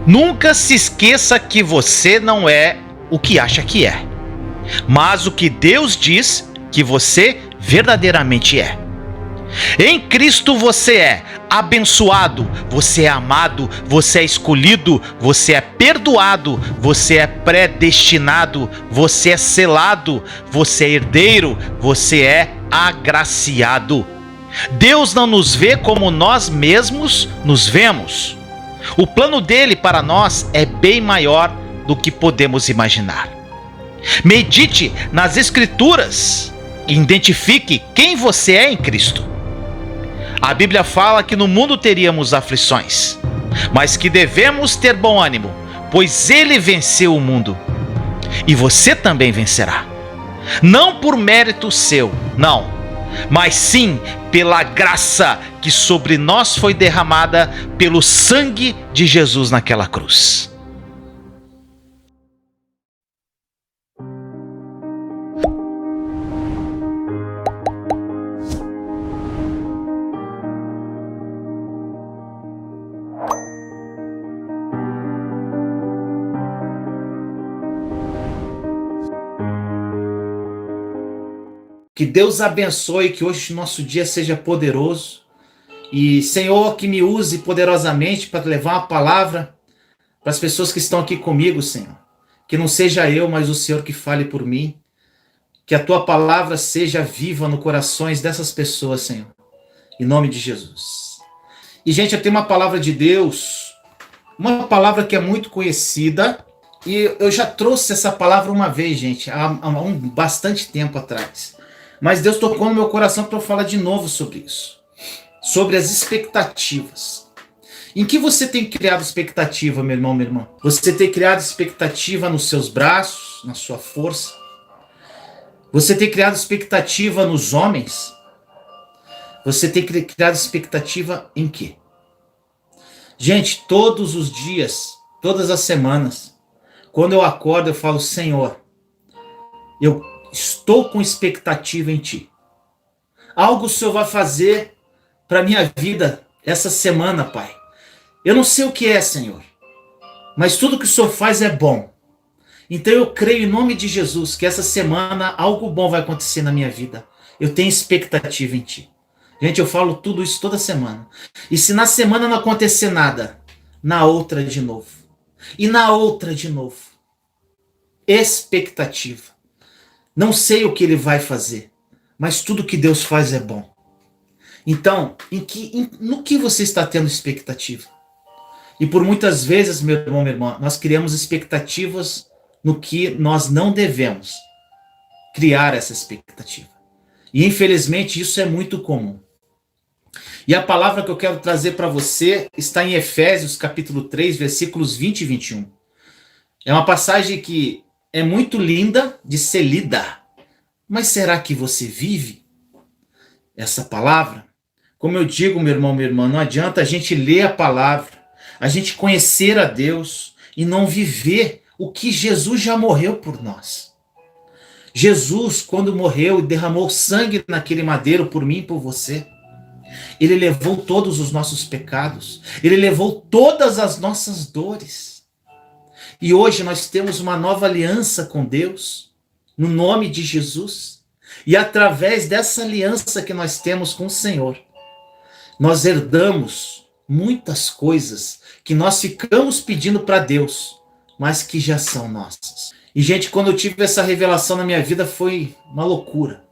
Nunca se esqueça que você não é o que acha que é, mas o que Deus diz que você verdadeiramente é. Em Cristo você é abençoado, você é amado, você é escolhido, você é perdoado, você é predestinado, você é selado, você é herdeiro, você é agraciado. Deus não nos vê como nós mesmos nos vemos. O plano dele para nós é bem maior do que podemos imaginar. Medite nas Escrituras e identifique quem você é em Cristo. A Bíblia fala que no mundo teríamos aflições, mas que devemos ter bom ânimo, pois ele venceu o mundo. E você também vencerá. Não por mérito seu, não, mas sim pela graça que sobre nós foi derramada pelo sangue de Jesus naquela cruz. Que Deus abençoe, que hoje o nosso dia seja poderoso. E, Senhor, que me use poderosamente para levar uma palavra para as pessoas que estão aqui comigo, Senhor. Que não seja eu, mas o Senhor que fale por mim. Que a tua palavra seja viva no corações dessas pessoas, Senhor. Em nome de Jesus. E, gente, eu tenho uma palavra de Deus, uma palavra que é muito conhecida. E eu já trouxe essa palavra uma vez, gente, há bastante tempo atrás. Mas Deus tocou no meu coração para eu falar de novo sobre isso. Sobre as expectativas. Em que você tem criado expectativa, meu irmão, minha irmã? Você tem criado expectativa nos seus braços, na sua força? Você tem criado expectativa nos homens? Você tem criado expectativa em quê? Gente, todos os dias, todas as semanas, quando eu acordo, eu falo, Senhor, eu estou com expectativa em ti. Algo o Senhor vai fazer para minha vida essa semana, Pai. Eu não sei o que é, Senhor, mas tudo que o Senhor faz é bom. Então eu creio em nome de Jesus que essa semana algo bom vai acontecer na minha vida. Eu tenho expectativa em ti. Gente, eu falo tudo isso toda semana. E se na semana não acontecer nada, na outra de novo. E na outra de novo. Expectativa. Não sei o que ele vai fazer, mas tudo que Deus faz é bom. Então, no que você está tendo expectativa? E por muitas vezes, meu irmão, minha irmã, nós criamos expectativas no que nós não devemos criar essa expectativa. E infelizmente isso é muito comum. E a palavra que eu quero trazer para você está em Efésios capítulo 3, versículos 20 e 21. É uma passagem que é muito linda de ser lida. Mas será que você vive essa palavra? Como eu digo, meu irmão, minha irmã, não adianta a gente ler a palavra, a gente conhecer a Deus e não viver o que Jesus já morreu por nós. Jesus, quando morreu e derramou sangue naquele madeiro por mim e por você, ele levou todos os nossos pecados, ele levou todas as nossas dores. E hoje nós temos uma nova aliança com Deus, no nome de Jesus. E através dessa aliança que nós temos com o Senhor, nós herdamos muitas coisas que nós ficamos pedindo para Deus, mas que já são nossas. E, gente, quando eu tive essa revelação na minha vida, foi uma loucura.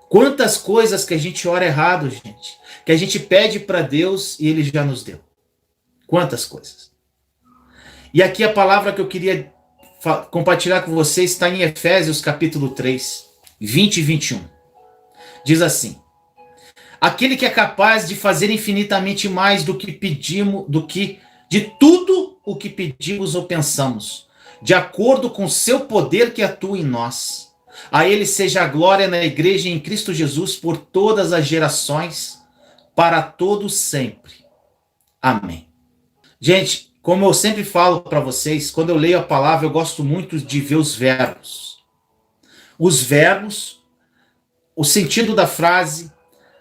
Quantas coisas que a gente ora errado, gente, que a gente pede para Deus e Ele já nos deu. Quantas coisas. E aqui a palavra que eu queria compartilhar com vocês está em Efésios capítulo 3, 20 e 21. Diz assim: aquele que é capaz de fazer infinitamente mais do que pedimos, de tudo o que pedimos ou pensamos, de acordo com o seu poder que atua em nós. A ele seja a glória na igreja em Cristo Jesus por todas as gerações, para todos sempre. Amém. Gente, como eu sempre falo para vocês, quando eu leio a palavra, eu gosto muito de ver os verbos. Os verbos, o sentido da frase.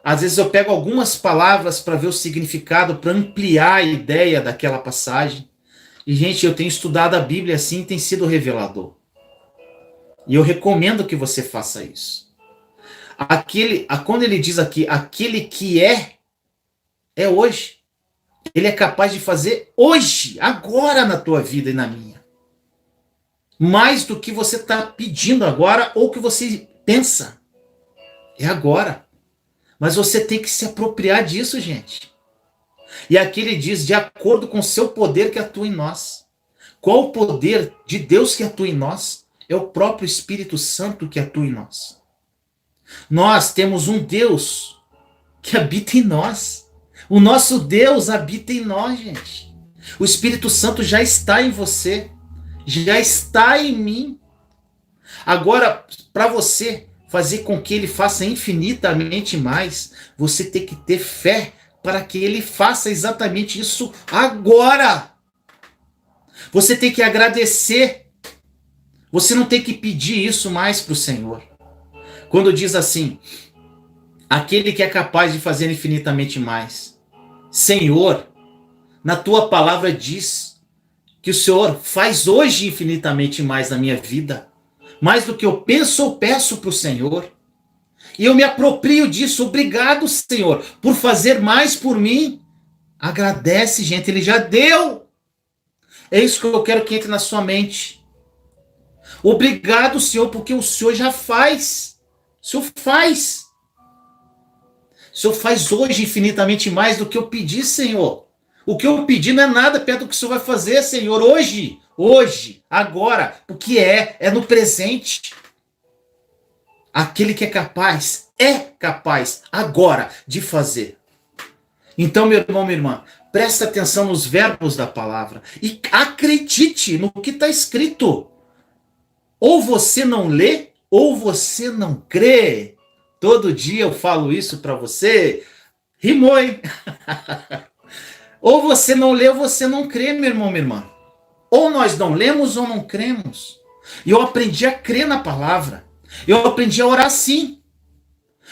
Às vezes eu pego algumas palavras para ver o significado, para ampliar a ideia daquela passagem. E, gente, eu tenho estudado a Bíblia assim, tem sido revelador. E eu recomendo que você faça isso. Quando ele diz aqui, aquele que é hoje. Ele é capaz de fazer hoje, agora na tua vida e na minha. Mais do que você está pedindo agora ou que você pensa. É agora. Mas você tem que se apropriar disso, gente. E aqui ele diz, de acordo com o seu poder que atua em nós. Qual o poder de Deus que atua em nós? É o próprio Espírito Santo que atua em nós. Nós temos um Deus que habita em nós. O nosso Deus habita em nós, gente. O Espírito Santo já está em você. Já está em mim. Agora, para você fazer com que ele faça infinitamente mais, você tem que ter fé para que ele faça exatamente isso agora. Você tem que agradecer. Você não tem que pedir isso mais para o Senhor. Quando diz assim, aquele que é capaz de fazer infinitamente mais. Senhor, na tua palavra diz que o Senhor faz hoje infinitamente mais na minha vida. Mais do que eu penso ou peço para o Senhor. E eu me aproprio disso. Obrigado, Senhor, por fazer mais por mim. Agradece, gente, ele já deu. É isso que eu quero que entre na sua mente. Obrigado, Senhor, porque o Senhor já faz. O Senhor faz. O Senhor faz hoje infinitamente mais do que eu pedi, Senhor. O que eu pedi não é nada perto do que o Senhor vai fazer, Senhor, hoje. Hoje, agora. O que é no presente. Aquele que é capaz agora de fazer. Então, meu irmão, minha irmã, presta atenção nos verbos da palavra e acredite no que está escrito. Ou você não lê, ou você não crê. Todo dia eu falo isso para você. Rimou, hein? Ou você não lê, ou você não crê, meu irmão, minha irmã. Ou nós não lemos, ou não cremos. E eu aprendi a crer na palavra. Eu aprendi a orar assim.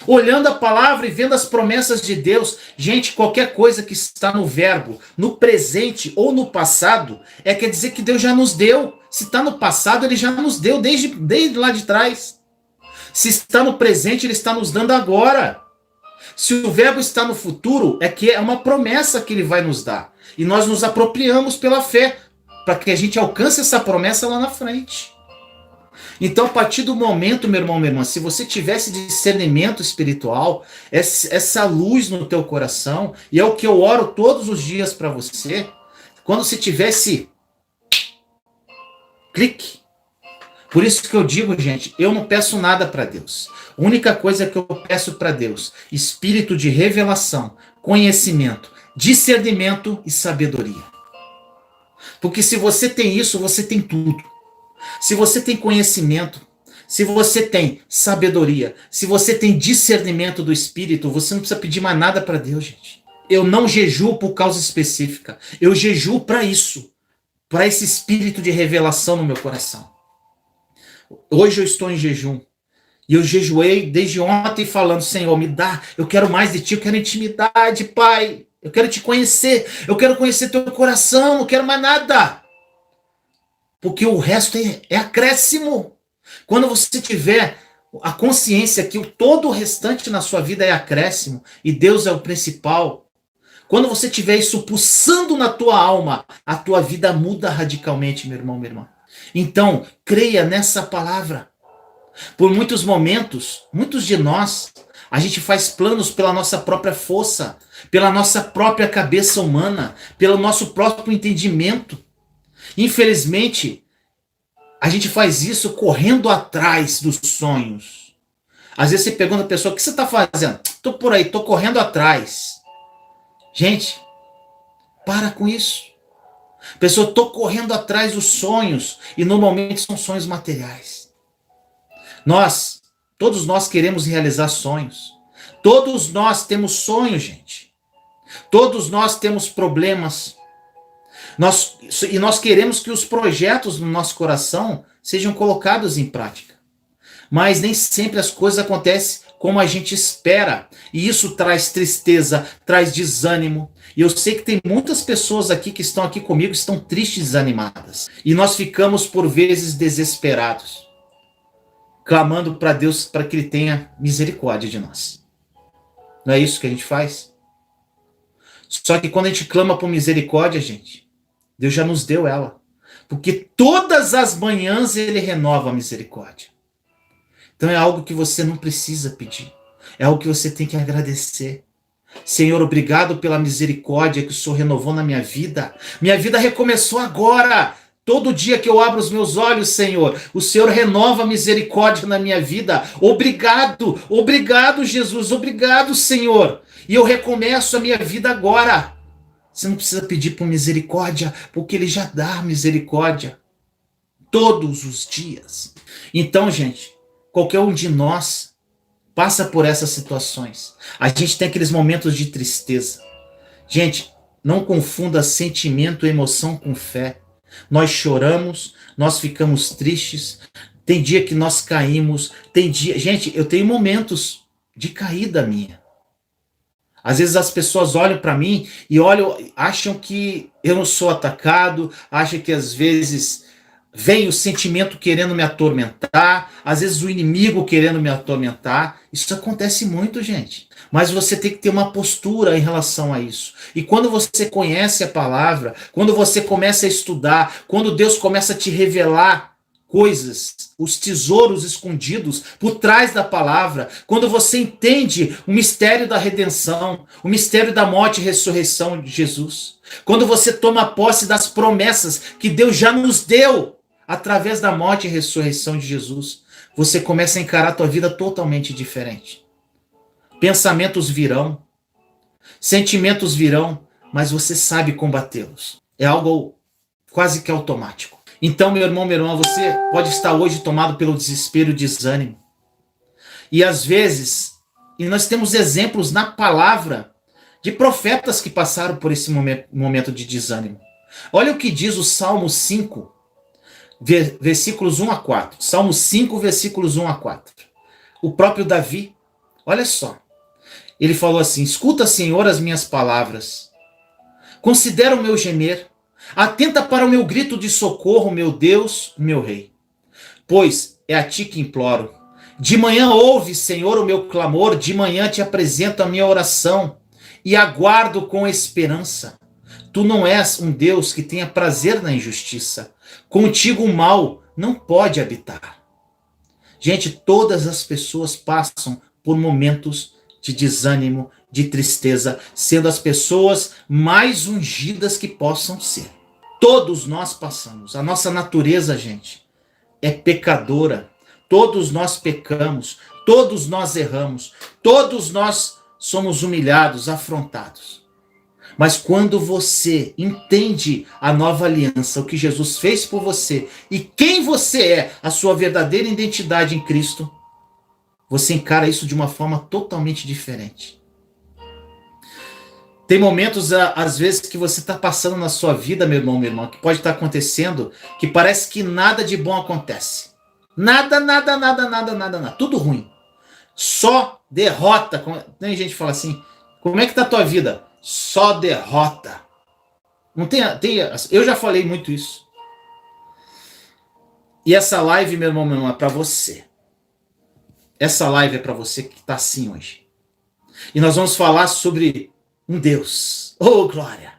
Olhando a palavra e vendo as promessas de Deus. Gente, qualquer coisa que está no verbo, no presente ou no passado, quer dizer que Deus já nos deu. Se está no passado, ele já nos deu desde lá de trás. Se está no presente, ele está nos dando agora. Se o verbo está no futuro, que é uma promessa que ele vai nos dar. E nós nos apropriamos pela fé, para que a gente alcance essa promessa lá na frente. Então, a partir do momento, meu irmão, minha irmã, se você tivesse discernimento espiritual, essa luz no teu coração, e é o que eu oro todos os dias para você, quando você tivesse clique. Por isso que eu digo, gente, eu não peço nada para Deus. A única coisa que eu peço para Deus, espírito de revelação, conhecimento, discernimento e sabedoria. Porque se você tem isso, você tem tudo. Se você tem conhecimento, se você tem sabedoria, se você tem discernimento do Espírito, você não precisa pedir mais nada para Deus, gente. Eu não jejuo por causa específica. Eu jejuo para isso. Para esse espírito de revelação no meu coração. Hoje eu estou em jejum. E eu jejuei desde ontem falando, Senhor, me dá, eu quero mais de ti, eu quero intimidade, Pai. Eu quero te conhecer, eu quero conhecer teu coração, não quero mais nada. Porque o resto é acréscimo. Quando você tiver a consciência que todo o restante na sua vida é acréscimo e Deus é o principal, quando você tiver isso pulsando na tua alma, a tua vida muda radicalmente, meu irmão, minha irmã. Então, creia nessa palavra. Por muitos momentos, muitos de nós, a gente faz planos pela nossa própria força, pela nossa própria cabeça humana, pelo nosso próprio entendimento. Infelizmente, a gente faz isso correndo atrás dos sonhos. Às vezes você pergunta a pessoa, o que você está fazendo? Estou por aí, estou correndo atrás. Gente, para com isso. Pessoa, estou correndo atrás dos sonhos, e normalmente são sonhos materiais. Todos nós queremos realizar sonhos. Todos nós temos sonhos, gente. Todos nós temos problemas. E nós queremos que os projetos no nosso coração sejam colocados em prática. Mas nem sempre as coisas acontecem como a gente espera. E isso traz tristeza, traz desânimo. E eu sei que tem muitas pessoas aqui que estão aqui comigo, estão tristes e desanimadas. E nós ficamos, por vezes, desesperados, clamando para Deus para que Ele tenha misericórdia de nós. Não é isso que a gente faz? Só que quando a gente clama por misericórdia, gente, Deus já nos deu ela. Porque todas as manhãs Ele renova a misericórdia. Então é algo que você não precisa pedir. É algo que você tem que agradecer. Senhor, obrigado pela misericórdia que o Senhor renovou na minha vida. Minha vida recomeçou agora. Todo dia que eu abro os meus olhos, Senhor, o Senhor renova a misericórdia na minha vida. Obrigado, obrigado, Jesus, obrigado, Senhor. E eu recomeço a minha vida agora. Você não precisa pedir por misericórdia, porque Ele já dá misericórdia todos os dias. Então, gente, qualquer um de nós passa por essas situações. A gente tem aqueles momentos de tristeza. Gente, não confunda sentimento e emoção com fé. Nós choramos, nós ficamos tristes, tem dia que nós caímos, tem dia... Gente, eu tenho momentos de caída minha. Às vezes as pessoas olham para mim e acham que eu não sou atacado, acham que às vezes vem o sentimento querendo me atormentar, às vezes o inimigo querendo me atormentar. Isso acontece muito, gente. Mas você tem que ter uma postura em relação a isso. E quando você conhece a palavra, quando você começa a estudar, quando Deus começa a te revelar coisas, os tesouros escondidos por trás da palavra, quando você entende o mistério da redenção, o mistério da morte e ressurreição de Jesus, quando você toma posse das promessas que Deus já nos deu através da morte e ressurreição de Jesus, você começa a encarar a tua vida totalmente diferente. Pensamentos virão, sentimentos virão, mas você sabe combatê-los. É algo quase que automático. Então, meu irmão, minha irmã, você pode estar hoje tomado pelo desespero e desânimo. E às vezes, e nós temos exemplos na palavra de profetas que passaram por esse momento de desânimo. Olha o que diz o Salmo 5, versículos 1 a 4. Salmo 5, versículos 1 a 4. O próprio Davi, olha só. Ele falou assim: escuta, Senhor, as minhas palavras. Considera o meu gemer. Atenta para o meu grito de socorro, meu Deus, meu Rei. Pois é a ti que imploro. De manhã ouve, Senhor, o meu clamor. De manhã te apresento a minha oração. E aguardo com esperança. Tu não és um Deus que tenha prazer na injustiça. Contigo o mal não pode habitar. Gente, todas as pessoas passam por momentos de desânimo, de tristeza, sendo as pessoas mais ungidas que possam ser. Todos nós passamos. A nossa natureza, gente, é pecadora. Todos nós pecamos, todos nós erramos, todos nós somos humilhados, afrontados. Mas quando você entende a nova aliança, o que Jesus fez por você e quem você é, a sua verdadeira identidade em Cristo, você encara isso de uma forma totalmente diferente. Tem momentos, às vezes, que você está passando na sua vida, meu irmão, minha irmã, que pode estar acontecendo, que parece que nada de bom acontece. Nada. Tudo ruim. Só derrota. Tem gente que fala assim, como é que está a tua vida? Só derrota. Não tem, eu já falei muito isso. E essa live, meu irmão, minha irmã, é para você. Essa live é para você que está assim hoje. E nós vamos falar sobre um Deus, oh glória,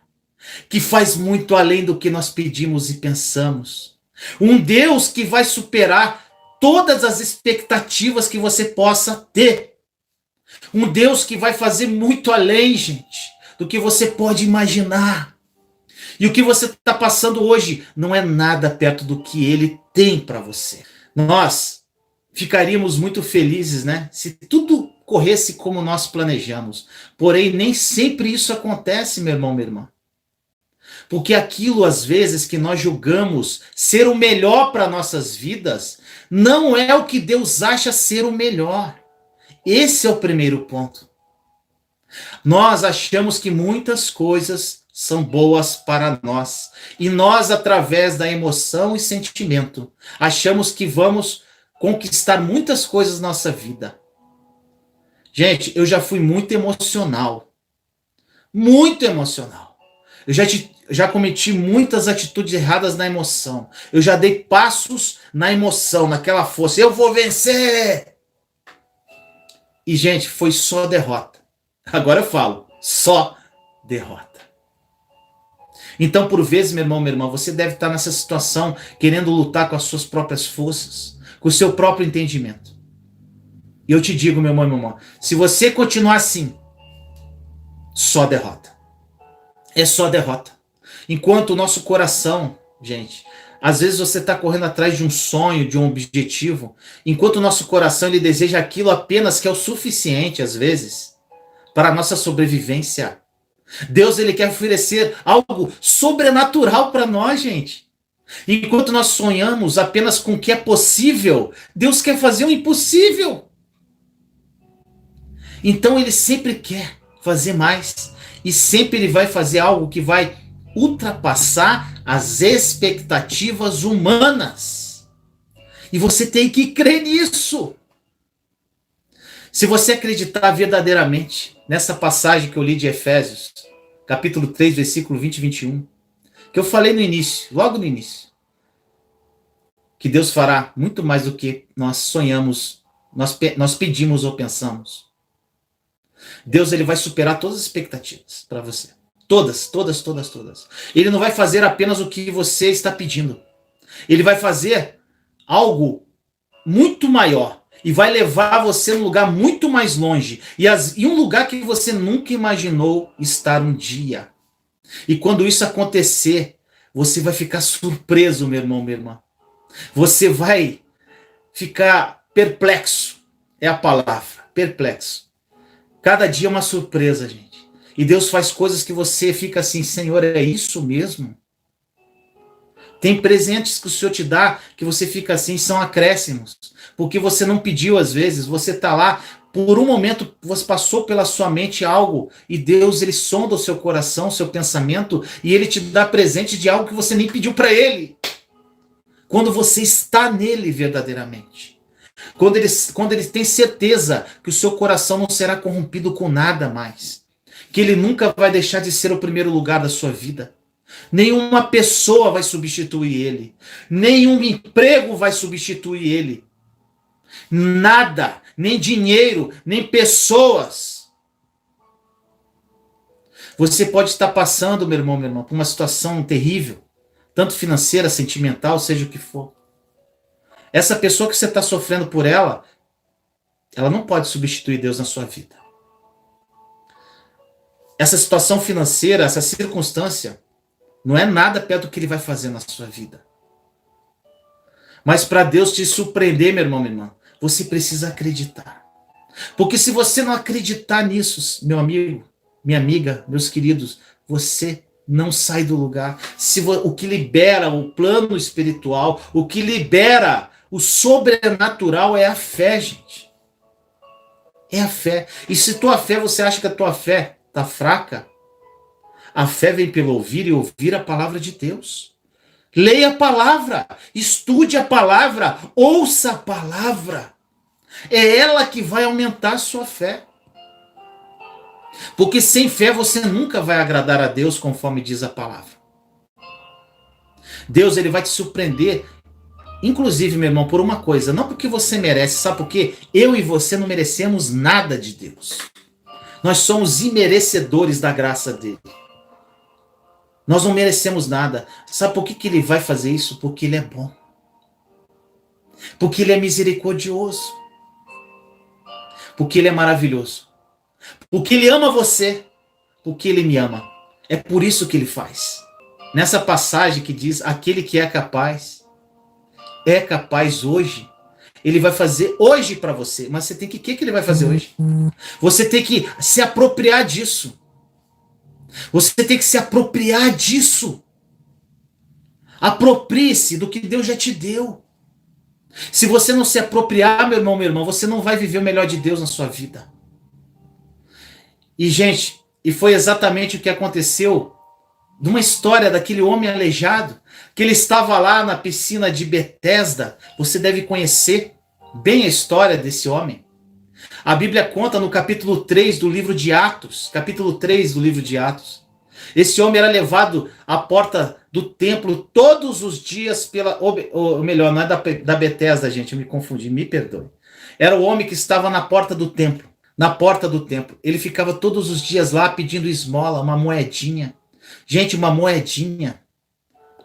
que faz muito além do que nós pedimos e pensamos. Um Deus que vai superar todas as expectativas que você possa ter. Um Deus que vai fazer muito além, gente, do que você pode imaginar. E o que você está passando hoje não é nada perto do que Ele tem para você. Nós ficaríamos muito felizes, né? Se tudo corresse como nós planejamos. Porém, nem sempre isso acontece, meu irmão, minha irmã. Porque aquilo, às vezes, que nós julgamos ser o melhor para nossas vidas, não é o que Deus acha ser o melhor. Esse é o primeiro ponto. Nós achamos que muitas coisas são boas para nós. E nós, através da emoção e sentimento, achamos que vamos conquistar muitas coisas na nossa vida. Gente, eu já fui muito emocional. Muito emocional. Eu já cometi muitas atitudes erradas na emoção. Eu já dei passos na emoção, naquela força. Eu vou vencer! E, gente, foi só derrota. Agora eu falo, só derrota. Então, por vezes, meu irmão, minha irmã, você deve estar nessa situação querendo lutar com as suas próprias forças, com o seu próprio entendimento. E eu te digo, meu irmão e minha irmã, se você continuar assim, só derrota. É só derrota. Enquanto o nosso coração, gente, às vezes você está correndo atrás de um sonho, de um objetivo, enquanto o nosso coração ele deseja aquilo apenas que é o suficiente, às vezes, para a nossa sobrevivência. Deus ele quer oferecer algo sobrenatural para nós, gente. Enquanto nós sonhamos apenas com o que é possível, Deus quer fazer o impossível. Então ele sempre quer fazer mais e sempre ele vai fazer algo que vai ultrapassar as expectativas humanas. E você tem que crer nisso. Se você acreditar verdadeiramente nessa passagem que eu li de Efésios, capítulo 3, versículo 20 e 21, que eu falei no início, logo no início, que Deus fará muito mais do que nós sonhamos, nós pedimos ou pensamos. Deus ele vai superar todas as expectativas para você. Todas, todas, todas, todas. Ele não vai fazer apenas o que você está pedindo. Ele vai fazer algo muito maior. E vai levar você num lugar muito mais longe. E um lugar que você nunca imaginou estar um dia. E quando isso acontecer, você vai ficar surpreso, meu irmão, minha irmã. Você vai ficar perplexo. É a palavra, perplexo. Cada dia é uma surpresa, gente. E Deus faz coisas que você fica assim, Senhor, é isso mesmo? Tem presentes que o Senhor te dá que você fica assim, são acréscimos. Porque você não pediu às vezes, você está lá, por um momento você passou pela sua mente algo e Deus ele sonda o seu coração, o seu pensamento e ele te dá presente de algo que você nem pediu para ele. Quando você está nele verdadeiramente. Quando ele tem certeza que o seu coração não será corrompido com nada mais. Que ele nunca vai deixar de ser o primeiro lugar da sua vida. Nenhuma pessoa vai substituir ele. Nenhum emprego vai substituir ele. Nada, nem dinheiro, nem pessoas. Você pode estar passando, meu irmão, minha irmã, por uma situação terrível, tanto financeira, sentimental, seja o que for. Essa pessoa que você está sofrendo por ela não pode substituir Deus na sua vida. Essa situação financeira, essa circunstância, não é nada perto do que ele vai fazer na sua vida. Mas para Deus te surpreender, meu irmão, minha irmã, você precisa acreditar. Porque se você não acreditar nisso, meu amigo, minha amiga, meus queridos, você não sai do lugar. O que libera o plano espiritual, o que libera o sobrenatural é a fé, gente. É a fé. E se tua fé, você acha que a tua fé está fraca, a fé vem pelo ouvir e ouvir a palavra de Deus. Leia a palavra, estude a palavra, ouça a palavra. É ela que vai aumentar a sua fé. Porque sem fé você nunca vai agradar a Deus, conforme diz a palavra. Deus ele vai te surpreender, inclusive, meu irmão, por uma coisa, não porque você merece, sabe por quê? Eu e você não merecemos nada de Deus. Nós somos imerecedores da graça dele. Nós não merecemos nada. Sabe por que ele vai fazer isso? Porque ele é bom. Porque ele é misericordioso. Porque ele é maravilhoso. Porque ele ama você. Porque ele me ama. É por isso que ele faz. Nessa passagem que diz, aquele que é capaz hoje. Ele vai fazer hoje para você. Mas você tem que, o que ele vai fazer hoje? Você tem que se apropriar disso. Você tem que se apropriar disso. Aproprie-se do que Deus já te deu. Se você não se apropriar, meu irmão, minha irmã, você não vai viver o melhor de Deus na sua vida. E, gente, e foi exatamente o que aconteceu numa história daquele homem aleijado, que ele estava lá na piscina de Betesda. Você deve conhecer bem a história desse homem. A Bíblia conta no capítulo 3 do livro de Atos, capítulo 3 do livro de Atos. Esse homem era levado à porta do templo todos os dias pela... Ou melhor, não é da Betesda, gente, eu me confundi, me perdoe. Era o homem que estava na porta do templo. Na porta do templo. Ele ficava todos os dias lá pedindo esmola, uma moedinha. Gente, uma moedinha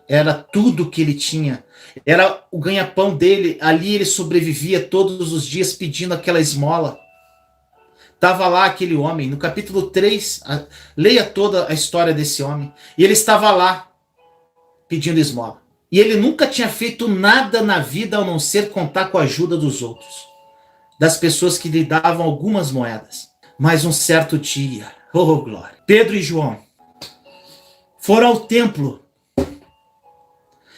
era tudo que ele tinha. Era o ganha-pão dele. Ali ele sobrevivia todos os dias pedindo aquela esmola. Estava lá aquele homem. No capítulo 3, leia toda a história desse homem. E ele estava lá pedindo esmola. E ele nunca tinha feito nada na vida a não ser contar com a ajuda dos outros. Das pessoas que lhe davam algumas moedas. Mas um certo dia, oh glória, Pedro e João foram ao templo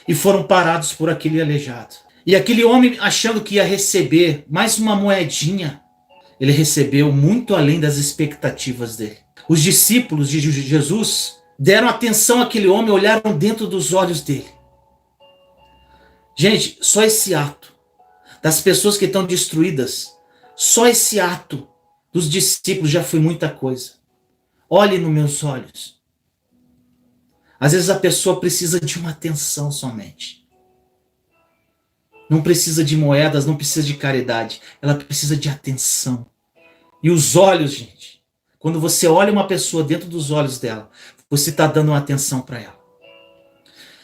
e foram parados por aquele aleijado. E aquele homem, achando que ia receber mais uma moedinha, ele recebeu muito além das expectativas dele. Os discípulos de Jesus deram atenção àquele homem, olharam dentro dos olhos dele. Gente, só esse ato das pessoas que estão destruídas, só esse ato dos discípulos já foi muita coisa. Olhe nos meus olhos. Às vezes a pessoa precisa de uma atenção somente. Não precisa de moedas, não precisa de caridade. Ela precisa de atenção. E os olhos, gente. Quando você olha uma pessoa dentro dos olhos dela, você está dando uma atenção para ela.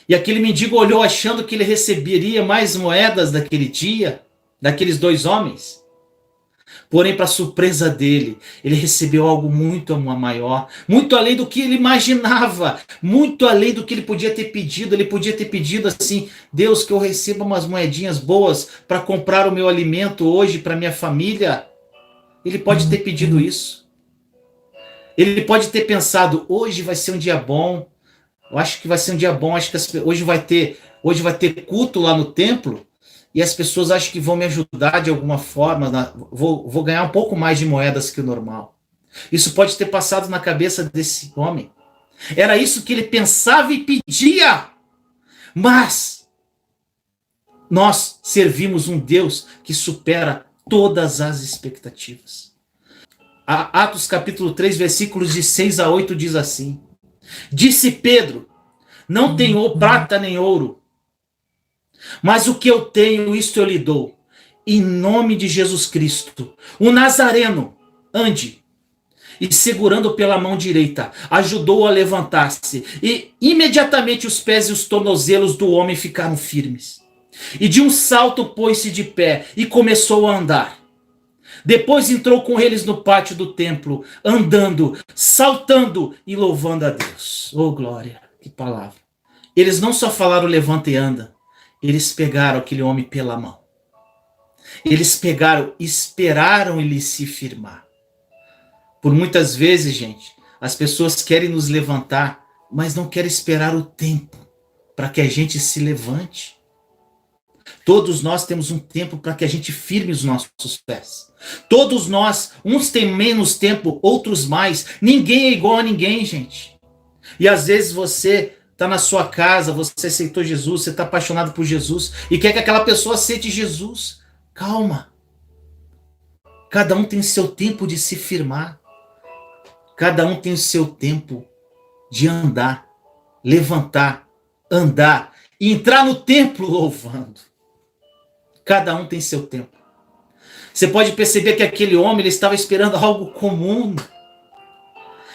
E aquele mendigo olhou achando que ele receberia mais moedas daquele dia, daqueles dois homens. Porém, para surpresa dele, ele recebeu algo muito maior, muito além do que ele imaginava, muito além do que ele podia ter pedido. Ele podia ter pedido assim: Deus, que eu receba umas moedinhas boas para comprar o meu alimento hoje para minha família. Ele pode ter pedido isso. Ele pode ter pensado: hoje vai ser um dia bom. Eu acho que vai ser um dia bom. Acho que hoje vai ter culto lá no templo. E as pessoas acham que vão me ajudar de alguma forma, vou ganhar um pouco mais de moedas que o normal. Isso pode ter passado na cabeça desse homem. Era isso que ele pensava e pedia. Mas nós servimos um Deus que supera todas as expectativas. Atos capítulo 3, versículos de 6 a 8 diz assim: Disse Pedro, não tenho prata nem ouro, mas o que eu tenho, isto eu lhe dou. Em nome de Jesus Cristo, o Nazareno, ande. E segurando pela mão direita, ajudou-o a levantar-se. E imediatamente os pés e os tornozelos do homem ficaram firmes. E de um salto pôs-se de pé e começou a andar. Depois entrou com eles no pátio do templo, andando, saltando e louvando a Deus. Oh glória, que palavra. Eles não só falaram levanta e anda, eles pegaram aquele homem pela mão. Eles pegaram, esperaram ele se firmar. Por muitas vezes, gente, as pessoas querem nos levantar, mas não querem esperar o tempo para que a gente se levante. Todos nós temos um tempo para que a gente firme os nossos pés. Todos nós, uns têm menos tempo, outros mais. Ninguém é igual a ninguém, gente. E às vezes você está na sua casa, você aceitou Jesus, você está apaixonado por Jesus e quer que aquela pessoa aceite Jesus. Calma. Cada um tem o seu tempo de se firmar. Cada um tem o seu tempo de andar, levantar, andar e entrar no templo louvando. Cada um tem seu tempo. Você pode perceber que aquele homem ele estava esperando algo comum.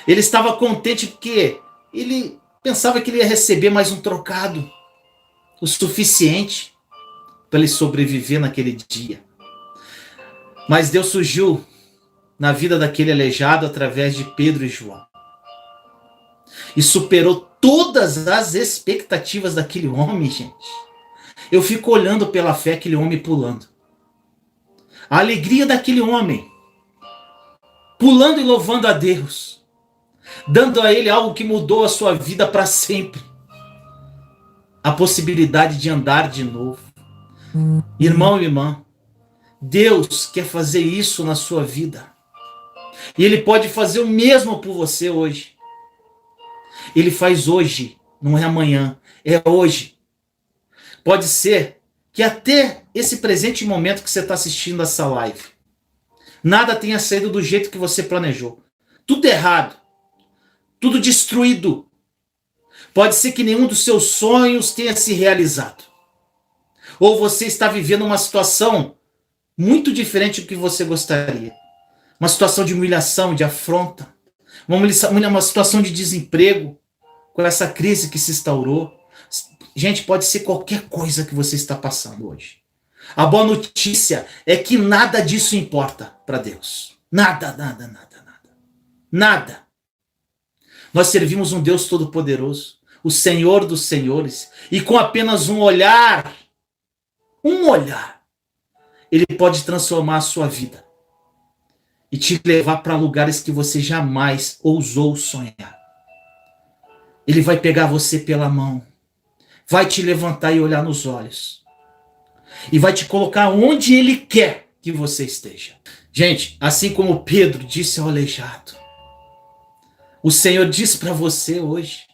Ele estava contente porque ele pensava que ele ia receber mais um trocado, o suficiente para ele sobreviver naquele dia. Mas Deus surgiu na vida daquele aleijado através de Pedro e João. E superou todas as expectativas daquele homem, gente. Eu fico olhando pela fé aquele homem pulando. A alegria daquele homem, pulando e louvando a Deus, dando a ele algo que mudou a sua vida para sempre. A possibilidade de andar de novo. Irmão e irmã, Deus quer fazer isso na sua vida. E Ele pode fazer o mesmo por você hoje. Ele faz hoje, não é amanhã, é hoje. Pode ser que até esse presente momento que você está assistindo essa live, nada tenha saído do jeito que você planejou. Tudo errado, tudo destruído. Pode ser que nenhum dos seus sonhos tenha se realizado. Ou você está vivendo uma situação muito diferente do que você gostaria. Uma situação de humilhação, de afronta. Uma situação de desemprego, com essa crise que se instaurou. Gente, pode ser qualquer coisa que você está passando hoje. A boa notícia é que nada disso importa para Deus. Nada, nada, nada, nada. Nada. Nós servimos um Deus todo-poderoso, o Senhor dos senhores, e com apenas um olhar, Ele pode transformar a sua vida e te levar para lugares que você jamais ousou sonhar. Ele vai pegar você pela mão, vai te levantar e olhar nos olhos, e vai te colocar onde Ele quer que você esteja. Gente, assim como Pedro disse ao aleijado, o Senhor diz para você hoje: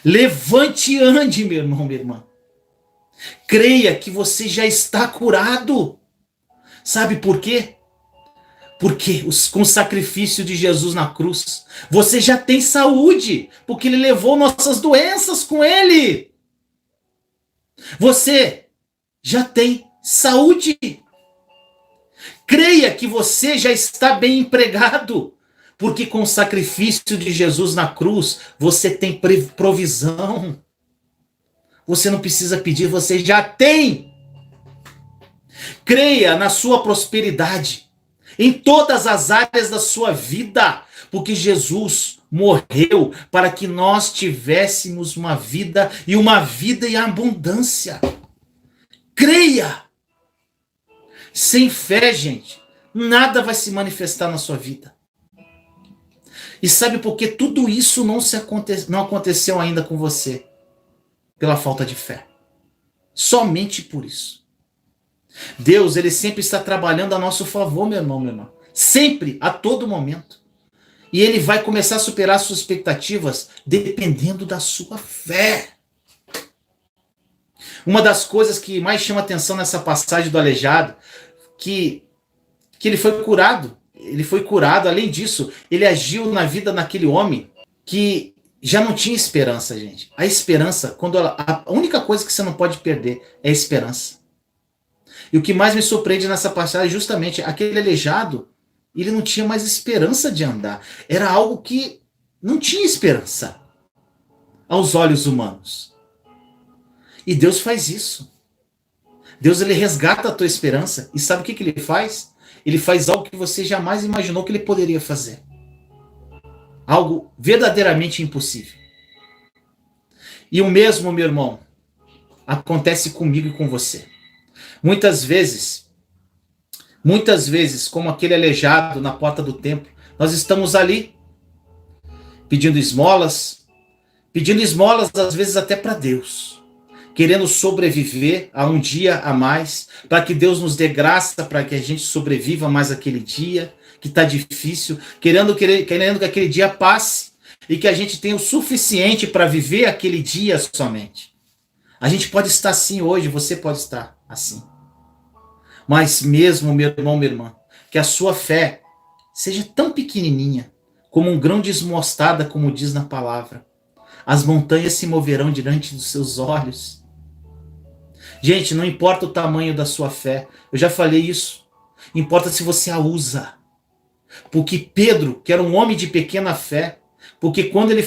levante e ande, meu irmão, minha irmã. Creia que você já está curado. Sabe por quê? Porque com o sacrifício de Jesus na cruz, você já tem saúde, porque Ele levou nossas doenças com Ele. Você já tem saúde. Creia que você já está bem empregado, porque com o sacrifício de Jesus na cruz, você tem provisão. Você não precisa pedir, você já tem. Creia na sua prosperidade, em todas as áreas da sua vida, porque Jesus morreu para que nós tivéssemos uma vida em abundância. Creia. Sem fé, gente, nada vai se manifestar na sua vida. E sabe por que tudo isso não aconteceu ainda com você? Pela falta de fé. Somente por isso. Deus, Ele sempre está trabalhando a nosso favor, meu irmão, minha irmã. Sempre, a todo momento. E Ele vai começar a superar suas expectativas dependendo da sua fé. Uma das coisas que mais chama atenção nessa passagem do aleijado, que ele foi curado. Ele foi curado, além disso, ele agiu na vida daquele homem que já não tinha esperança, gente. A esperança, a única coisa que você não pode perder é a esperança. E o que mais me surpreende nessa passagem é justamente aquele aleijado, ele não tinha mais esperança de andar. Era algo que não tinha esperança aos olhos humanos. E Deus faz isso. Deus, Ele resgata a tua esperança. E sabe o que Ele faz? Ele faz algo que você jamais imaginou que Ele poderia fazer. Algo verdadeiramente impossível. E o mesmo, meu irmão, acontece comigo e com você. Muitas vezes, como aquele aleijado na porta do templo, nós estamos ali pedindo esmolas às vezes até para Deus, querendo sobreviver a um dia a mais, para que Deus nos dê graça para que a gente sobreviva mais aquele dia que está difícil, querendo que aquele dia passe e que a gente tenha o suficiente para viver aquele dia somente. A gente pode estar assim hoje, você pode estar assim. Mas mesmo, meu irmão, minha irmã, que a sua fé seja tão pequenininha, como um grão de mostarda, como diz na palavra, as montanhas se moverão diante dos seus olhos. Gente, não importa o tamanho da sua fé, eu já falei isso, importa se você a usa. Porque Pedro, que era um homem de pequena fé, porque quando ele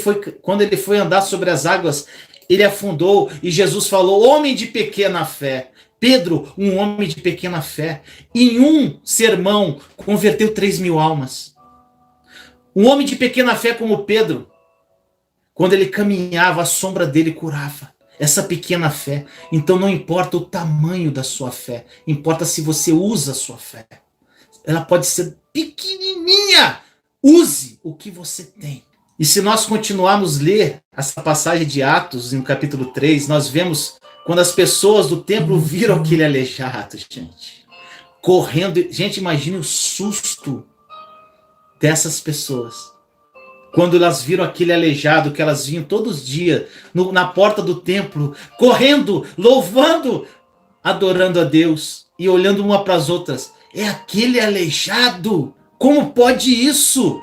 foi andar sobre as águas, ele afundou e Jesus falou: homem de pequena fé. Pedro, um homem de pequena fé, em um sermão converteu 3.000 almas. Um homem de pequena fé como Pedro, quando ele caminhava, a sombra dele curava. Essa pequena fé. Então não importa o tamanho da sua fé, importa se você usa a sua fé. Ela pode ser pequenininha. Use o que você tem. E se nós continuarmos a ler essa passagem de Atos, no capítulo 3, nós vemos quando as pessoas do templo viram aquele aleijado, gente, correndo. Gente, imagine o susto dessas pessoas. Quando elas viram aquele aleijado, que elas vinham todos os dias na porta do templo, correndo, louvando, adorando a Deus e olhando uma para as outras. é aquele aleijado. Como pode isso?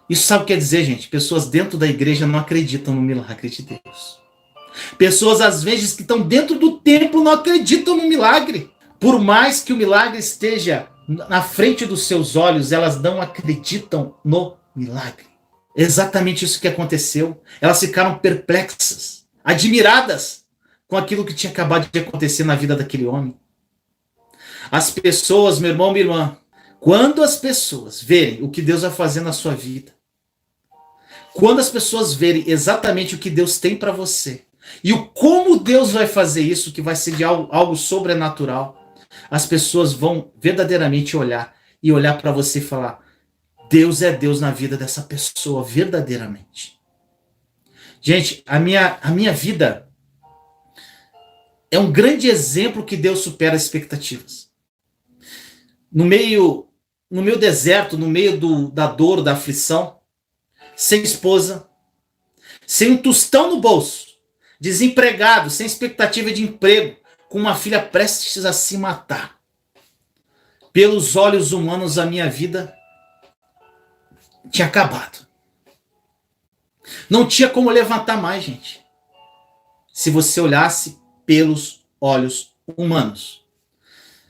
Isso sabe o que quer dizer, gente? Pessoas dentro da igreja não acreditam no milagre de Deus. Pessoas, às vezes, que estão dentro do templo não acreditam no milagre. Por mais que o milagre esteja na frente dos seus olhos, elas não acreditam no milagre. Exatamente isso que aconteceu. Elas ficaram perplexas, admiradas com aquilo que tinha acabado de acontecer na vida daquele homem. As pessoas, meu irmão, minha irmã, quando as pessoas verem o que Deus vai fazer na sua vida, quando as pessoas verem exatamente o que Deus tem para você, e o como Deus vai fazer isso, que vai ser de algo sobrenatural, as pessoas vão verdadeiramente olhar para você e falar: Deus é Deus na vida dessa pessoa, verdadeiramente. Gente, a minha vida é um grande exemplo que Deus supera as expectativas. No meu deserto, no meio da dor, da aflição, sem esposa, sem um tostão no bolso, desempregado, sem expectativa de emprego, com uma filha prestes a se matar. Pelos olhos humanos, a minha vida tinha acabado. Não tinha como levantar mais, gente. Se você olhasse pelos olhos humanos.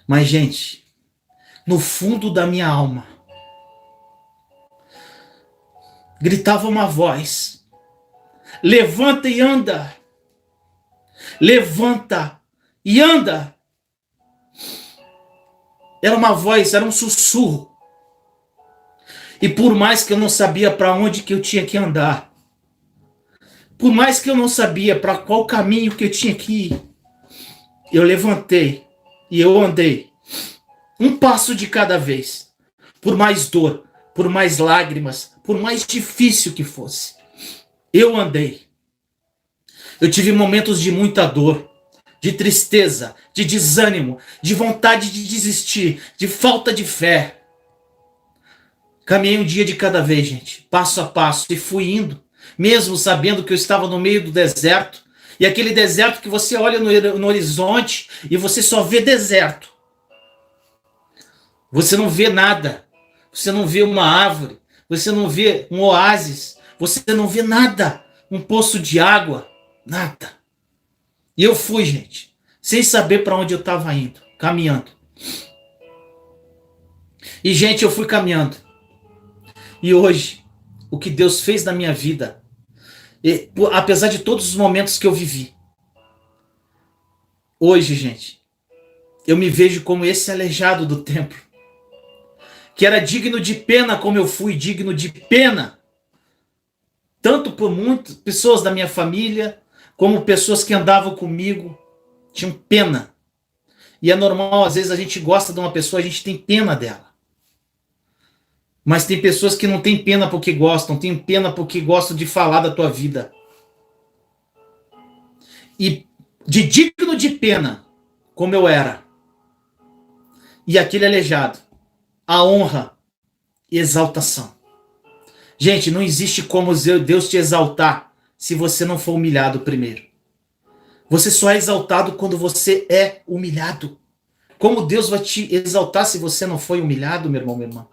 Mas, gente, no fundo da minha alma, gritava uma voz: levanta e anda. Levanta e anda. Era uma voz, era um sussurro. E por mais que eu não sabia para onde que eu tinha que andar, por mais que eu não sabia para qual caminho que eu tinha que ir, eu levantei e eu andei. Um passo de cada vez. Por mais dor, por mais lágrimas, por mais difícil que fosse. Eu andei. Eu tive momentos de muita dor, de tristeza, de desânimo, de vontade de desistir, de falta de fé. Caminhei um dia de cada vez, gente, passo a passo, e fui indo, mesmo sabendo que eu estava no meio do deserto, e aquele deserto que você olha no horizonte e você só vê deserto. Você não vê nada, você não vê uma árvore, você não vê um oásis, você não vê nada, um poço de água, nada. E eu fui, gente, sem saber para onde eu estava indo, caminhando. E, gente, eu fui caminhando. E hoje, o que Deus fez na minha vida, apesar de todos os momentos que eu vivi, hoje, gente, eu me vejo como esse aleijado do templo, que era digno de pena, como eu fui digno de pena, tanto por muitas pessoas da minha família, como pessoas que andavam comigo, tinham pena. E é normal, às vezes a gente gosta de uma pessoa, a gente tem pena dela. Mas tem pessoas que não têm pena porque gostam, tem pena porque gostam de falar da tua vida. E de digno de pena, como eu era, e aquele aleijado, a honra e exaltação. Gente, não existe como Deus te exaltar se você não for humilhado primeiro. Você só é exaltado quando você é humilhado. Como Deus vai te exaltar se você não foi humilhado, meu irmão, minha irmã?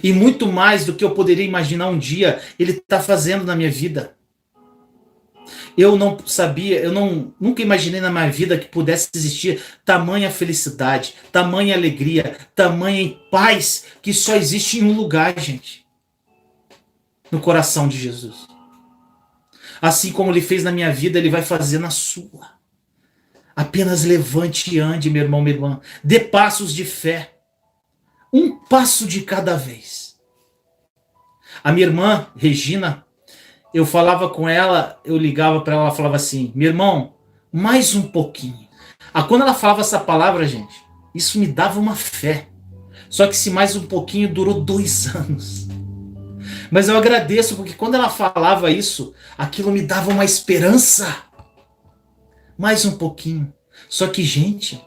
E muito mais do que eu poderia imaginar um dia, Ele está fazendo na minha vida. Eu não sabia, nunca imaginei na minha vida que pudesse existir tamanha felicidade, tamanha alegria, tamanha paz, que só existe em um lugar, gente. No coração de Jesus. Assim como Ele fez na minha vida, Ele vai fazer na sua. Apenas levante e ande, meu irmão, minha irmã. Dê passos de fé. Um passo de cada vez. A minha irmã, Regina, eu falava com ela, eu ligava para ela falava assim: meu irmão, mais um pouquinho. Quando ela falava essa palavra, gente, isso me dava uma fé. Só que esse mais um pouquinho durou 2 anos. Mas eu agradeço, porque quando ela falava isso, aquilo me dava uma esperança. Mais um pouquinho. Só que, gente,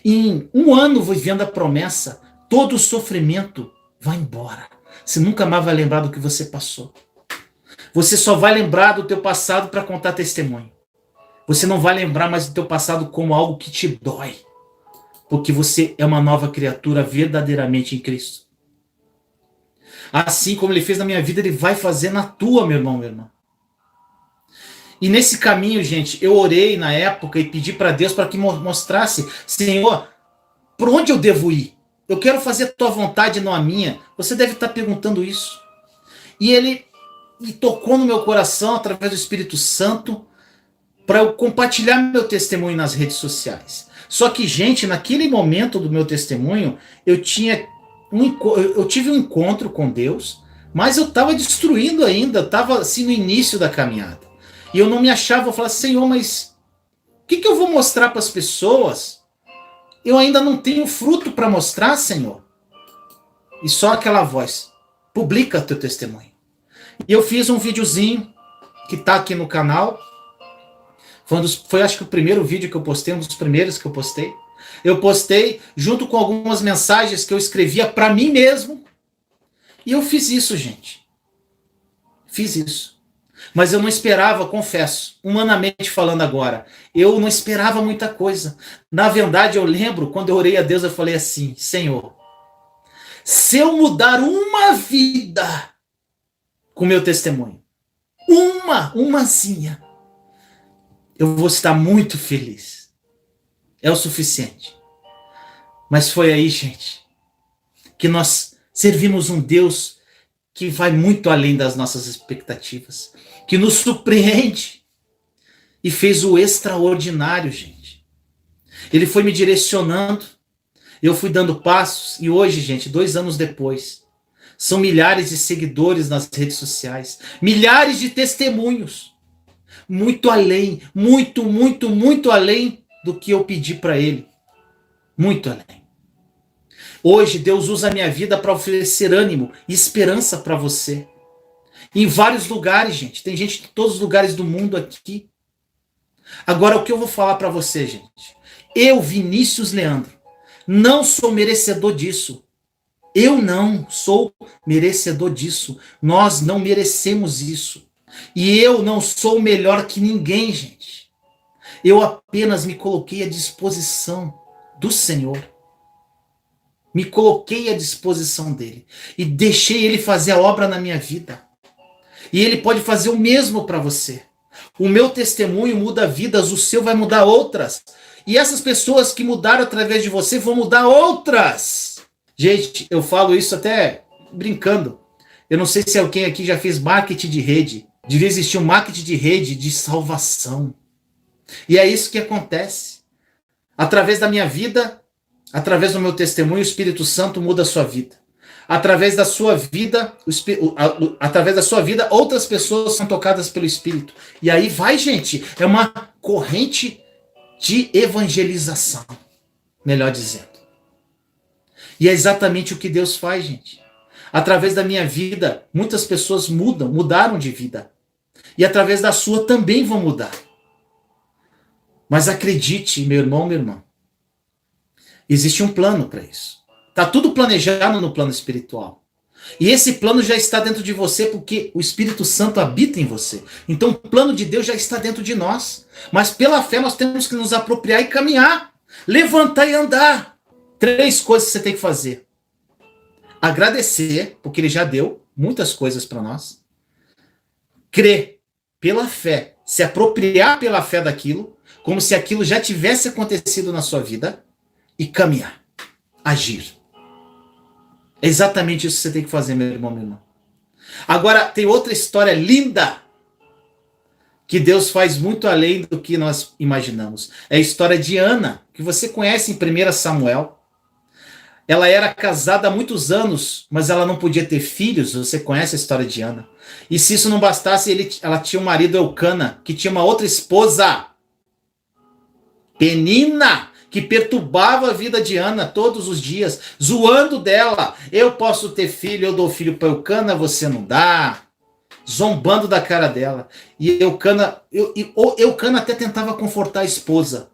em 1 ano vivendo a promessa, todo o sofrimento vai embora. Você nunca mais vai lembrar do que você passou. Você só vai lembrar do teu passado para contar testemunho. Você não vai lembrar mais do teu passado como algo que te dói. porque você é uma nova criatura verdadeiramente em Cristo. Assim como ele fez na minha vida, ele vai fazer na tua, meu irmão, minha irmã. E nesse caminho, gente, eu orei na época e pedi para Deus para que mostrasse, Senhor, por onde eu devo ir? Eu quero fazer a tua vontade, não a minha. Você deve estar perguntando isso. E ele me tocou no meu coração através do Espírito Santo para eu compartilhar meu testemunho nas redes sociais. Só que, gente, naquele momento do meu testemunho, eu tive um encontro com Deus, mas eu estava destruindo ainda, estava assim no início da caminhada. E eu não me achava, eu falava, Senhor, mas o que eu vou mostrar para as pessoas? Eu ainda não tenho fruto para mostrar, Senhor. E só aquela voz, publica teu testemunho. E eu fiz um videozinho que está aqui no canal. Foi acho que o primeiro vídeo que eu postei, um dos primeiros que eu postei. Eu postei junto com algumas mensagens que eu escrevia para mim mesmo. E eu fiz isso, gente. Fiz isso. Mas eu não esperava, confesso, humanamente falando agora, eu não esperava muita coisa. Na verdade, eu lembro, quando eu orei a Deus, eu falei assim, Senhor, se eu mudar uma vida com meu testemunho, umazinha, eu vou estar muito feliz. É o suficiente. Mas foi aí, gente, que nós servimos um Deus que vai muito além das nossas expectativas, que nos surpreende e fez o extraordinário, gente. Ele foi me direcionando, eu fui dando passos e hoje, gente, 2 anos depois, são milhares de seguidores nas redes sociais, milhares de testemunhos, muito além, muito além do que eu pedi para ele, muito além. Hoje Deus usa a minha vida para oferecer ânimo e esperança para você. Em vários lugares, gente. Tem gente de todos os lugares do mundo aqui. Agora, o que eu vou falar para você, gente? Eu, Vinícius Leandro, não sou merecedor disso. Eu não sou merecedor disso. Nós não merecemos isso. E eu não sou melhor que ninguém, gente. Eu apenas me coloquei à disposição do Senhor. Me coloquei à disposição dele. E deixei ele fazer a obra na minha vida. E ele pode fazer o mesmo para você. O meu testemunho muda vidas, o seu vai mudar outras. E essas pessoas que mudaram através de você vão mudar outras. Gente, eu falo isso até brincando. Eu não sei se alguém aqui já fez marketing de rede. Devia existir um marketing de rede de salvação. E é isso que acontece. Através da minha vida, através do meu testemunho, o Espírito Santo muda a sua vida. Através da sua vida, outras pessoas são tocadas pelo Espírito. E aí vai, gente, é uma corrente de evangelização, melhor dizendo. E é exatamente o que Deus faz, gente. Através da minha vida, muitas pessoas mudaram de vida. E através da sua também vão mudar. Mas acredite, meu irmão, minha irmã, existe um plano para isso. Está tudo planejado no plano espiritual. E esse plano já está dentro de você porque o Espírito Santo habita em você. Então o plano de Deus já está dentro de nós. Mas pela fé nós temos que nos apropriar e caminhar. Levantar e andar. 3 coisas que você tem que fazer. Agradecer, porque ele já deu muitas coisas para nós. Crer pela fé. Se apropriar pela fé daquilo, como se aquilo já tivesse acontecido na sua vida. E caminhar. Agir. É exatamente isso que você tem que fazer, meu irmão, minha irmã. Agora, tem outra história linda que Deus faz muito além do que nós imaginamos. É a história de Ana, que você conhece em 1 Samuel. Ela era casada há muitos anos, mas ela não podia ter filhos. Você conhece a história de Ana. E se isso não bastasse, ela tinha um marido, Eucana, que tinha uma outra esposa, Penina, que perturbava a vida de Ana todos os dias, zoando dela. Eu posso ter filho, eu dou filho para Eucana, você não dá. Zombando da cara dela. E Eucana até tentava confortar a esposa,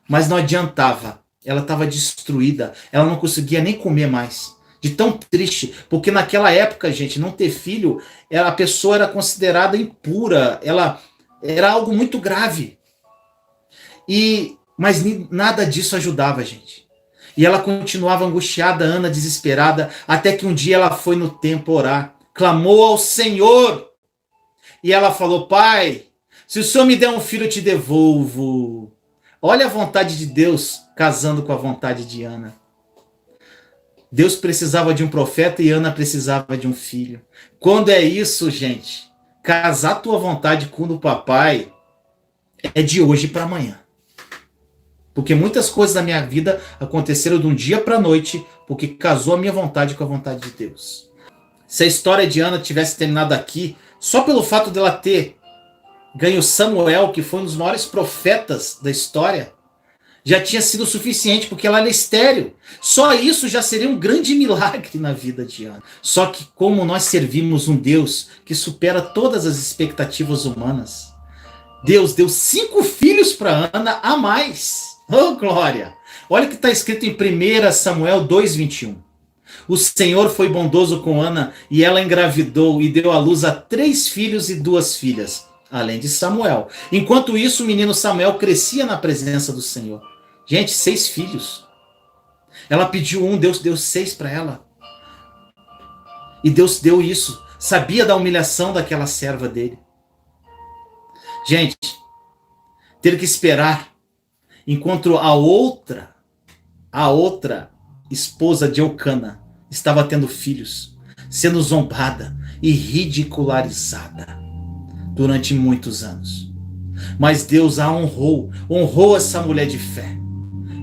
mas não adiantava. Ela estava destruída, ela não conseguia nem comer mais. De tão triste, porque naquela época, gente, não ter filho, a pessoa era considerada impura, ela era algo muito grave. Mas nada disso ajudava, gente. E ela continuava angustiada, Ana desesperada, até que um dia ela foi no templo orar, clamou ao Senhor. E ela falou: Pai, se o Senhor me der um filho, eu te devolvo. Olha a vontade de Deus casando com a vontade de Ana. Deus precisava de um profeta e Ana precisava de um filho. Quando é isso, gente, casar a tua vontade com o do papai é de hoje para amanhã. Porque muitas coisas da minha vida aconteceram de um dia para a noite, porque casou a minha vontade com a vontade de Deus. Se a história de Ana tivesse terminado aqui, só pelo fato dela ter ganho Samuel, que foi um dos maiores profetas da história, já tinha sido suficiente, porque ela era estéril. Só isso já seria um grande milagre na vida de Ana. Só que como nós servimos um Deus que supera todas as expectativas humanas, Deus deu 5 filhos para Ana a mais. Oh, glória! Olha o que está escrito em 1 Samuel 2:21. O Senhor foi bondoso com Ana e ela engravidou e deu à luz a 3 filhos e 2 filhas, além de Samuel. Enquanto isso, o menino Samuel crescia na presença do Senhor. Gente, 6 filhos. Ela pediu um, Deus deu 6 para ela. E Deus deu isso. Sabia da humilhação daquela serva dele. Gente, ter que esperar enquanto a outra esposa de Eucana estava tendo filhos, sendo zombada e ridicularizada durante muitos anos. Mas Deus a honrou essa mulher de fé.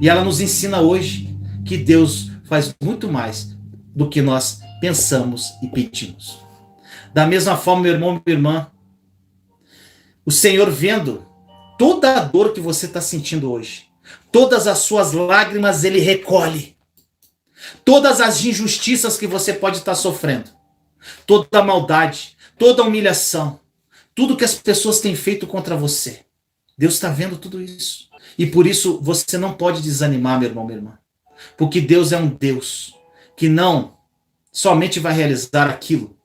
E ela nos ensina hoje que Deus faz muito mais do que nós pensamos e pedimos. Da mesma forma, meu irmão, minha irmã, o Senhor vendo toda a dor que você está sentindo hoje, todas as suas lágrimas Ele recolhe. Todas as injustiças que você pode estar sofrendo, toda a maldade, toda a humilhação, tudo que as pessoas têm feito contra você, Deus está vendo tudo isso. E por isso você não pode desanimar, meu irmão, minha irmã. Porque Deus é um Deus que não somente vai realizar aquilo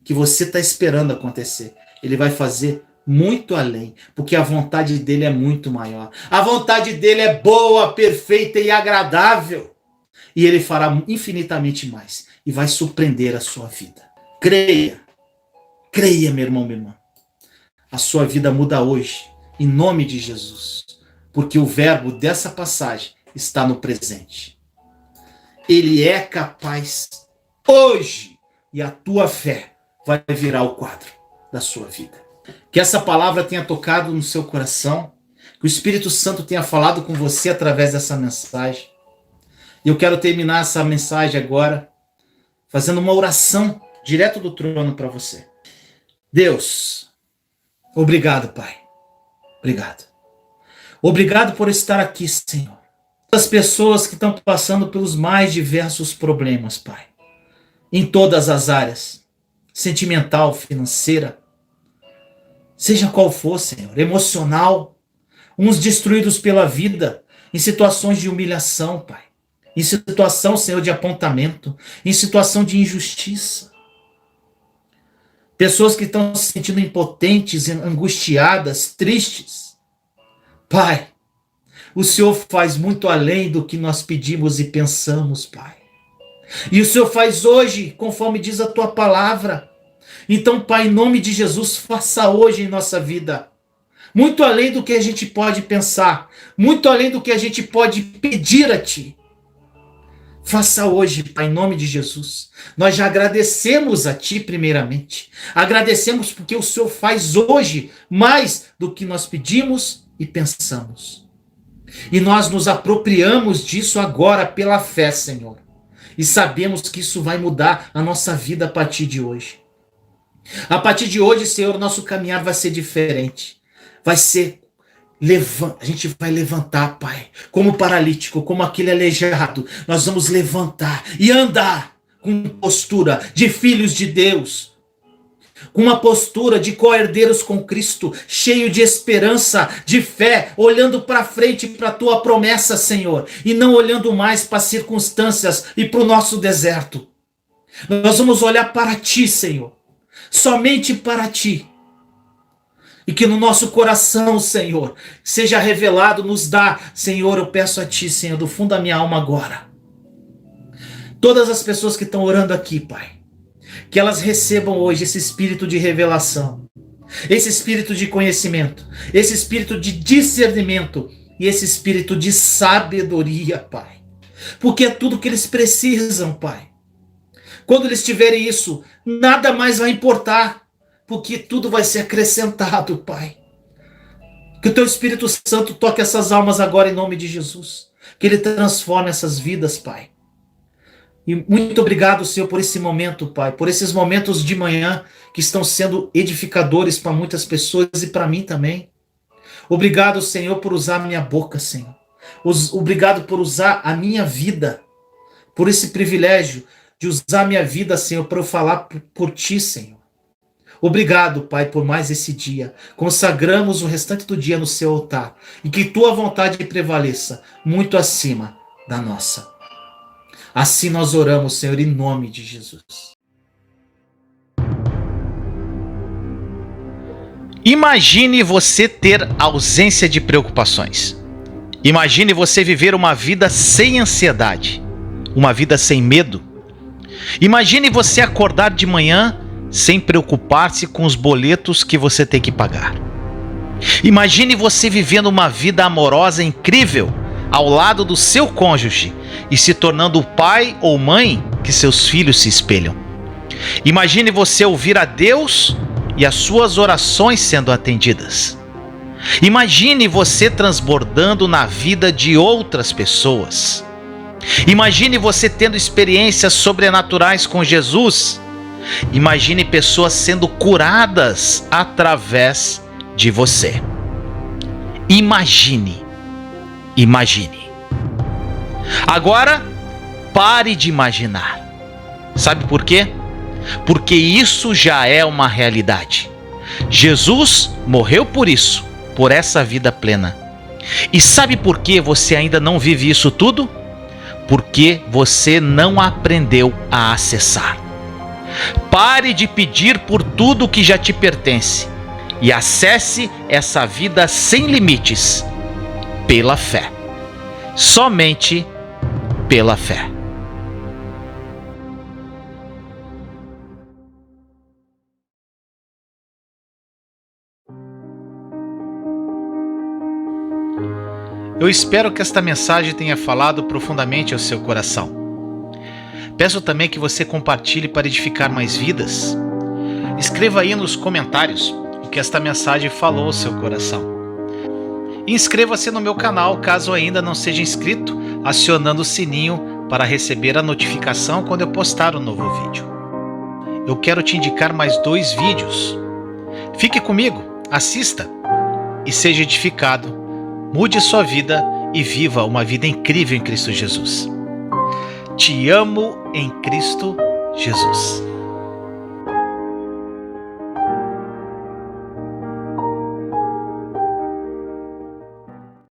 que você está esperando acontecer. Ele vai fazer muito além, porque a vontade dele é muito maior. A vontade dele é boa, perfeita e agradável. E ele fará infinitamente mais. E vai surpreender a sua vida. Creia. Creia, meu irmão, minha irmã. A sua vida muda hoje, em nome de Jesus. Porque o verbo dessa passagem está no presente. Ele é capaz hoje. E a tua fé vai virar o quadro da sua vida. Que essa palavra tenha tocado no seu coração. Que o Espírito Santo tenha falado com você através dessa mensagem. E eu quero terminar essa mensagem agora fazendo uma oração direto do trono para você. Deus, obrigado, Pai. Obrigado. Obrigado por estar aqui, Senhor. As pessoas que estão passando pelos mais diversos problemas, Pai. Em todas as áreas. Sentimental, financeira. Seja qual for, Senhor. Emocional. Uns destruídos pela vida. Em situações de humilhação, Pai. Em situação, Senhor, de apontamento, em situação de injustiça. Pessoas que estão se sentindo impotentes, angustiadas, tristes. Pai, o Senhor faz muito além do que nós pedimos e pensamos, Pai. E o Senhor faz hoje, conforme diz a Tua palavra. Então, Pai, em nome de Jesus, faça hoje em nossa vida. Muito além do que a gente pode pensar, muito além do que a gente pode pedir a Ti. Faça hoje, Pai, em nome de Jesus. Nós já agradecemos a Ti primeiramente. Agradecemos porque o Senhor faz hoje mais do que nós pedimos e pensamos. E nós nos apropriamos disso agora pela fé, Senhor. E sabemos que isso vai mudar a nossa vida a partir de hoje. A partir de hoje, Senhor, nosso caminhar vai ser diferente. Vai ser... A gente vai levantar, Pai, como paralítico, como aquele aleijado. Nós vamos levantar e andar com postura de filhos de Deus. Com uma postura de co-herdeiros com Cristo, cheio de esperança, de fé, olhando para frente para a Tua promessa, Senhor. E não olhando mais para as circunstâncias e para o nosso deserto. Nós vamos olhar para Ti, Senhor. Somente para Ti. E que no nosso coração, Senhor, seja revelado, nos dá, Senhor, eu peço a Ti, Senhor, do fundo da minha alma agora. Todas as pessoas que estão orando aqui, Pai, que elas recebam hoje esse espírito de revelação, esse espírito de conhecimento, esse espírito de discernimento e esse espírito de sabedoria, Pai. Porque é tudo que eles precisam, Pai. Quando eles tiverem isso, nada mais vai importar, porque tudo vai ser acrescentado, Pai. Que o Teu Espírito Santo toque essas almas agora em nome de Jesus. Que Ele transforme essas vidas, Pai. E muito obrigado, Senhor, por esse momento, Pai, por esses momentos de manhã que estão sendo edificadores para muitas pessoas e para mim também. Obrigado, Senhor, por usar a minha boca, Senhor. Obrigado por usar a minha vida, por esse privilégio de usar a minha vida, Senhor, para eu falar por Ti, Senhor. Obrigado, Pai, por mais esse dia. Consagramos o restante do dia no Seu altar e que Tua vontade prevaleça muito acima da nossa. Assim nós oramos, Senhor, em nome de Jesus. Imagine você ter ausência de preocupações. Imagine você viver uma vida sem ansiedade, uma vida sem medo. Imagine você acordar de manhã sem preocupar-se com os boletos que você tem que pagar. Imagine você vivendo uma vida amorosa incrível ao lado do seu cônjuge e se tornando o pai ou mãe que seus filhos se espelham. Imagine você ouvir a Deus e as suas orações sendo atendidas. Imagine você transbordando na vida de outras pessoas. Imagine você tendo experiências sobrenaturais com Jesus. Imagine pessoas sendo curadas através de você. Imagine. Agora, pare de imaginar. Sabe por quê? Porque isso já é uma realidade. Jesus morreu por isso, por essa vida plena. E sabe por que você ainda não vive isso tudo? Porque você não aprendeu a acessar. Pare de pedir por tudo que já te pertence e acesse essa vida sem limites pela fé. Somente pela fé. Eu espero que esta mensagem tenha falado profundamente ao seu coração. Peço também que você compartilhe para edificar mais vidas. Escreva aí nos comentários o que esta mensagem falou ao seu coração. E inscreva-se no meu canal caso ainda não seja inscrito, acionando o sininho para receber a notificação quando eu postar um novo vídeo. Eu quero te indicar mais 2 vídeos. Fique comigo, assista e seja edificado. Mude sua vida e viva uma vida incrível em Cristo Jesus. Te amo em Cristo Jesus.